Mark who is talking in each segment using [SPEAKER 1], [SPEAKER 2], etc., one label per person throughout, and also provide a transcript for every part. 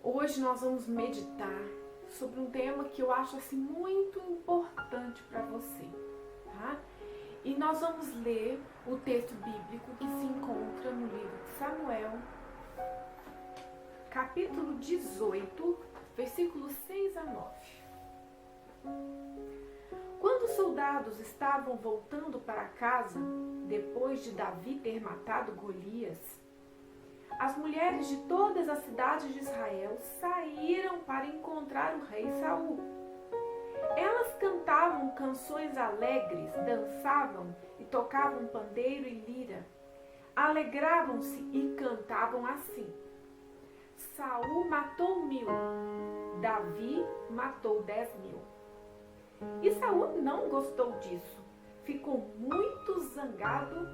[SPEAKER 1] Hoje nós vamos meditar sobre um tema que eu acho assim muito importante para você, tá? E nós vamos ler o texto bíblico que se encontra no livro de Samuel, capítulo 18, versículos 6 a 9. Quando os soldados estavam voltando para casa, depois de Davi ter matado Golias, as mulheres de todas as cidades de Israel saíram para encontrar o rei Saul. Elas cantavam canções alegres, dançavam e tocavam pandeiro e lira. Alegravam-se e cantavam assim: Saul matou 1000, Davi matou 10.000. E Saul não gostou disso. Ficou muito zangado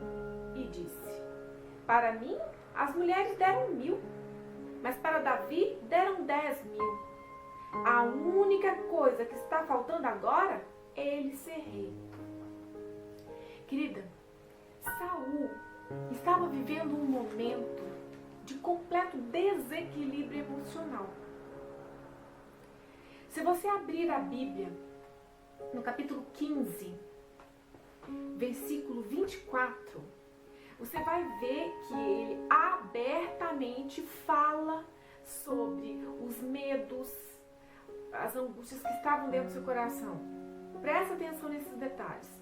[SPEAKER 1] e disse: Para mim, as mulheres deram 1000, mas para Davi deram 10.000. A única coisa que está faltando agora é ele ser rei. Querida, Saul estava vivendo um momento de completo desequilíbrio emocional. Se você abrir a Bíblia, no capítulo 15, versículo 24, você vai ver que ele abertamente fala sobre os medos, as angústias que estavam dentro do seu coração. Presta atenção nesses detalhes.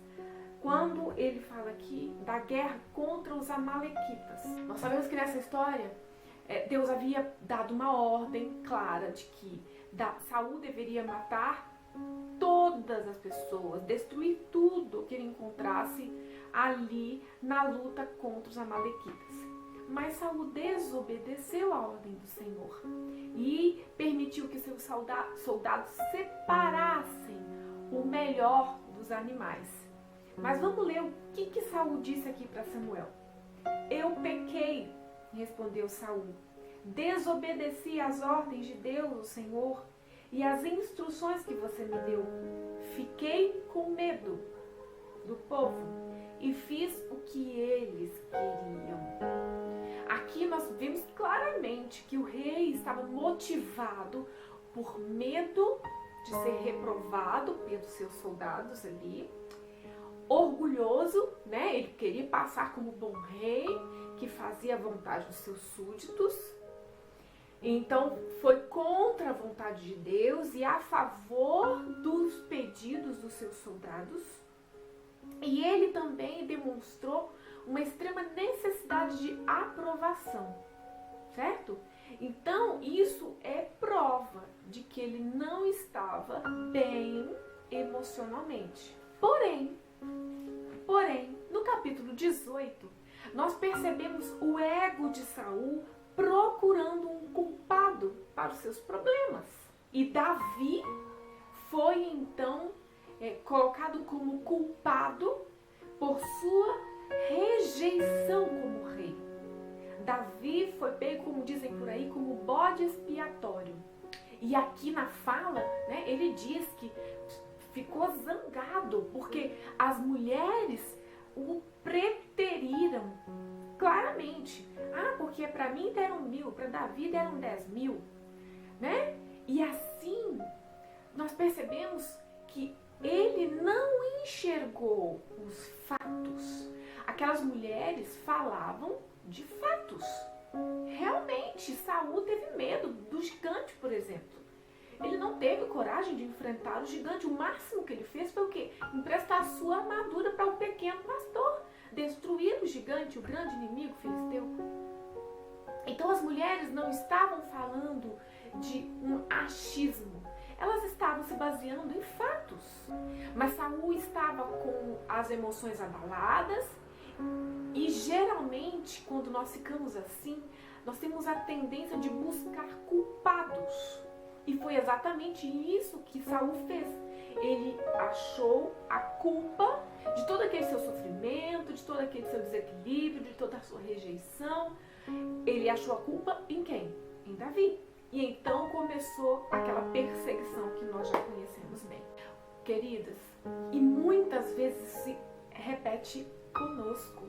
[SPEAKER 1] Quando ele fala aqui da guerra contra os amalequitas, nós sabemos que nessa história Deus havia dado uma ordem clara de que Saul deveria matar todas as pessoas, destruir tudo que ele encontrasse ali na luta contra os amalequitas. Mas Saul desobedeceu a ordem do Senhor e permitiu que seus soldados separassem o melhor dos animais. Mas vamos ler o que Saul disse aqui para Samuel. Eu pequei, respondeu Saul, desobedeci às ordens de Deus, o Senhor, e as instruções que você me deu. Fiquei com medo do povo e fiz o que eles queriam. Aqui nós vemos claramente que o rei estava motivado por medo de ser reprovado pelos seus soldados ali, orgulhoso, né? Ele queria passar como bom rei, que fazia a vontade dos seus súditos. Então foi contra a vontade de Deus e a favor dos pedidos dos seus soldados. E ele também demonstrou uma extrema necessidade de aprovação, certo? Então isso é prova de que ele não estava bem emocionalmente. Porém, no capítulo 18, nós percebemos o ego de Saul procurando um culpado para os seus problemas. E Davi foi então colocado como culpado por sua rejeição como rei. Davi foi pego, como dizem por aí, como bode expiatório. E aqui na fala, né, ele diz que ficou zangado porque as mulheres o preteriram claramente. Porque para mim deram 1000, para Davi deram 10.000, né? E assim nós percebemos que ele não enxergou os fatos. Aquelas mulheres falavam de fatos. Realmente, Saul teve medo do gigante, por exemplo. Ele não teve coragem de enfrentar o gigante. O máximo que ele fez foi o quê? Emprestar a sua armadura para o pequeno pastor. Destruir o gigante, o grande inimigo filisteu. Então as mulheres não estavam falando de um achismo. Elas estavam se baseando em fatos. Mas Saul estava com as emoções abaladas. E geralmente, quando nós ficamos assim, nós temos a tendência de buscar culpados. E foi exatamente isso que Saul fez. Ele achou a culpa de todo aquele seu sofrimento, de todo aquele seu desequilíbrio, de toda a sua rejeição. Ele achou a culpa em quem? Em Davi. E então começou aquela perseguição que nós já conhecemos bem. Queridas, e muitas vezes se repete conosco.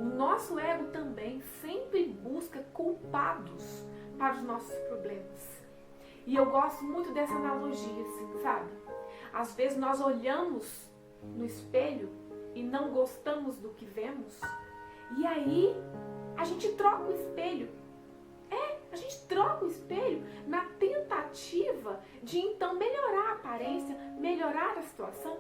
[SPEAKER 1] O nosso ego também sempre busca culpados para os nossos problemas. E eu gosto muito dessa analogia, assim, sabe? Às vezes nós olhamos no espelho e não gostamos do que vemos, e aí a gente troca o espelho. A gente troca o espelho na tentativa de então melhorar a aparência, melhorar a situação.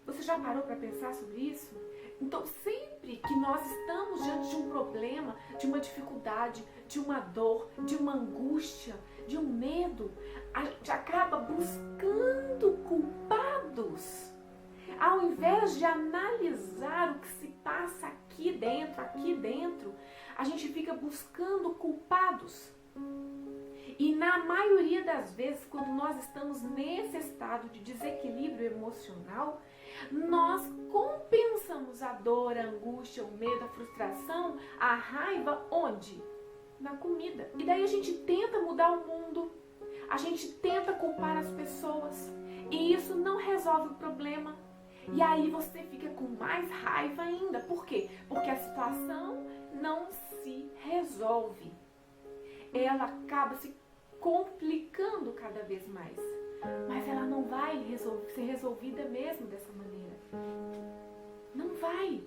[SPEAKER 1] Você já parou para pensar sobre isso? Então, sempre que nós estamos diante de um problema, de uma dificuldade, de uma dor, de uma angústia, de um medo, a gente acaba buscando culpados. Ao invés de analisar o que se passa aqui dentro, a gente fica buscando culpados. E na maioria das vezes, quando nós estamos nesse estado de desequilíbrio emocional, nós compensamos a dor, a angústia, o medo, a frustração, a raiva, onde? Na comida. E daí a gente tenta mudar o mundo, a gente tenta culpar as pessoas, e isso não resolve o problema. E aí você fica com mais raiva ainda. Por quê? Porque a situação não se resolve. Ela acaba se complicando cada vez mais. Mas ela não vai ser resolvida mesmo dessa maneira. Não vai.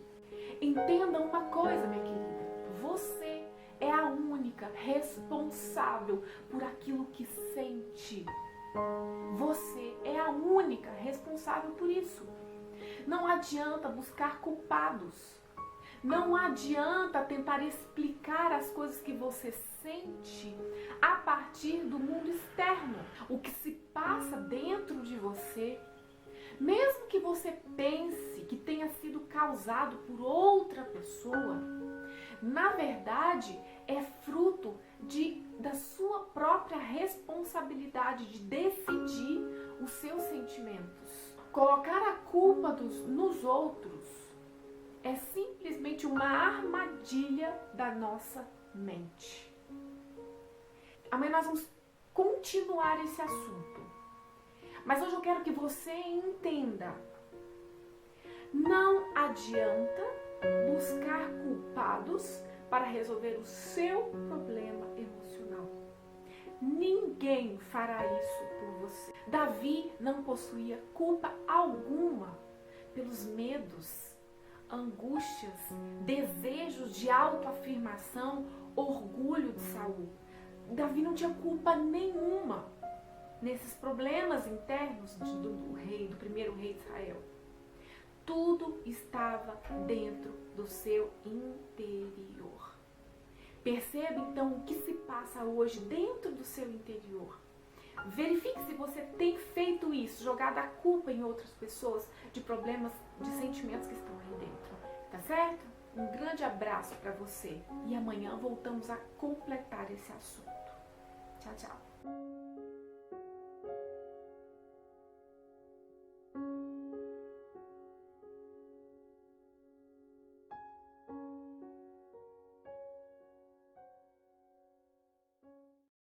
[SPEAKER 1] Entenda uma coisa, minha querida. Você é a única responsável por aquilo que sente. Você é a única responsável por isso. Não adianta buscar culpados. Não adianta tentar explicar as coisas que você sente a partir do mundo externo. O que se passa dentro de você, mesmo que você pense que tenha sido causado por outra pessoa, na verdade é fruto da sua própria responsabilidade de decidir os seus sentimentos. Colocar a culpa nos outros é simplesmente uma armadilha da nossa mente. Amanhã nós vamos continuar esse assunto. Mas hoje eu quero que você entenda. Não adianta buscar culpados para resolver o seu problema emocional. Ninguém fará isso por você. Davi não possuía culpa alguma pelos medos, angústias, desejos de autoafirmação, orgulho de Saul. Davi não tinha culpa nenhuma nesses problemas internos do primeiro rei de Israel. Tudo estava dentro do seu interior. Perceba então o que se passa hoje dentro do seu interior. Verifique se você tem feito isso, jogado a culpa em outras pessoas de problemas, de sentimentos que estão aí dentro. Tá certo? Um grande abraço para você. E amanhã voltamos a completar esse assunto. Tchau, tchau.